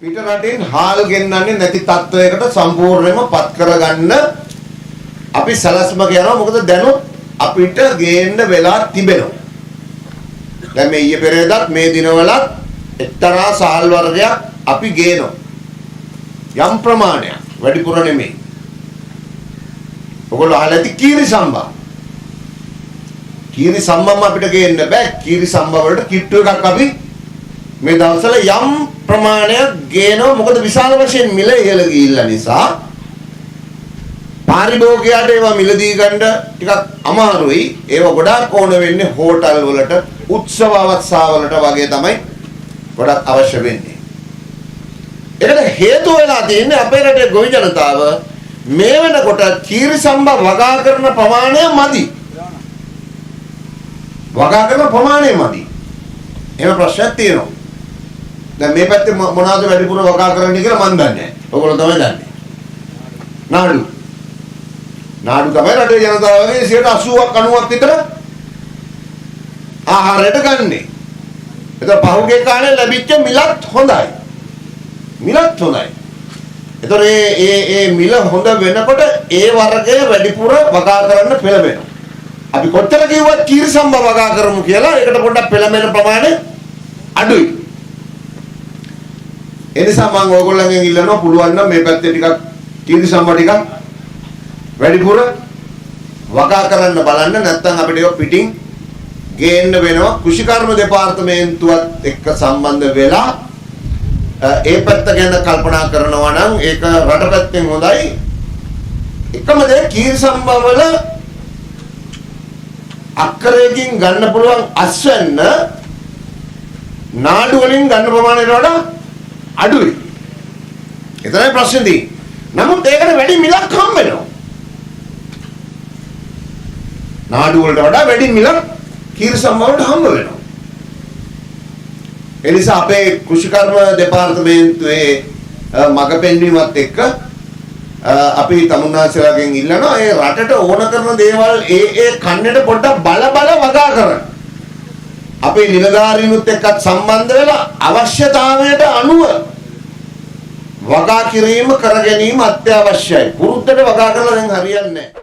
පිට රටින් හාල් ගෙන්නන්නේ නැති තත්වයකට සම්පූර්ණයෙන්ම පත් කරගන්න අපි සැලැස්ම කරනවා. මොකද දැනුත් අපිට ගේන්න වෙලා තිබෙනවා. දැන් මේ ඊයේ පෙරේදත් මේ දිනවලත් එක්තරා සාල් වර්ගයක් අපි ගේනවා. යම් ප්‍රමාණයක් වැඩිපුර නෙමෙයි. ඔයගොල්ලෝ අහලා ඇති කීරි සම්බා. කීරි සම්බාම අපිට ගේන්න බෑ. කීරි සම්බා වලට කිට්ටු එකක් අපි මේ දවස්වල යම් ප්‍රමාණයක් ගේනවා. මොකද විශාල වශයෙන් මිල ඉහළ ගිහිල්ලා නිසා පාරිභෝගිකයට ඒවා මිලදී ගන්න ටිකක් අමාරුයි. ඒවා ගොඩාක් ඕන වෙන්නේ හෝටල් වලට, උත්සව අවස්ථාවලට වගේ තමයි ගොඩක් අවශ්‍ය වෙන්නේ. ඒකට හේතුව වෙලා තියෙන්නේ අපේ රටේ ගොවි ජනතාව මේ වෙනකොට කීරි සම්බා වගා කරන ප්‍රමාණය මදි. වගා කරන ප්‍රමාණය මදි. එහෙම ප්‍රශ්නයක් තියෙනවා. දැන් මේ පැත්තේ මොනවද වැඩිපුර වගා කරන්නේ කියලා මම දන්නේ නැහැ. ඔයගොල්ලෝ තමයි දන්නේ. නාඩු තමයි රටේ ජනතාවගේ 80ක් 90ක් විතර ආහාරයට ගන්නෙ. ඒක පහුගිය කාලේ ලැබිච්ච මිලත් හොඳයි. ඒතර ඒ මිල හොඳ වෙනකොට ඒ වර්ගය වැඩිපුර වගා කරන්න පෙළඹෙනවා. අපි කොච්චර කිව්වත් කීරි සම්බා වගා කරමු කියලා ඒකට පොඩ්ඩක් පෙළඹෙන ප්‍රමාණය අඩුයි. ඒ නිසා මම ඕගොල්ලන්ගෙන් ඉල්ලනවා පුළුවන් නම් මේ පැත්තේ ටිකක් කීරි සම්බා ටිකක් වැඩිපුර වගා කරන්න බලන්න. නැත්නම් අපිට ඒක පිටින් ගේන්න වෙනවා. කෘෂිකර්ම දෙපාර්තමේන්තුවත් එක්ක සම්බන්ධ වෙලා ඒ පැත්ත ගැන කල්පනා කරනවා නම් ඒක රට පැත්තෙන් හොඳයි. එකම දේ කීරි සම්බා වල අක්කරයකින් ගන්න පුළුවන් අස්වැන්න නාඩු වලින් ගන්න ප්‍රමාණයට වඩා අඩුයි. ඒ තමයි ප්‍රශ්නේ තියෙන්නේ. නමුත් ඒකට වැඩි මිලක් හම්බ වෙනවා. නාඩු වලට වඩා වැඩි මිලක් කීරි සම්බා වලට හම්බ වෙනවා. ඒ නිසා අපේ කෘෂිකර්ම දෙපාර්තමේන්තුවේ මග පෙන්වීමත් එක්ක අපි තමුන්නාසලාගෙන් ඉල්ලනවා ඒ රටට ඕන කරන දේවල් ඒ කන්නට පොඩ්ඩක් බල වගා කරන්න. අපේ නිලධාරීනුත් එක්කත් සම්බන්ධ වෙලා අවශ්‍යතාවයට අනුව වගා කිරීම කර ගැනීම අත්‍යවශ්‍යයි. පුරුද්දට වගා කරලා දැන් හරියන්නේ නැහැ.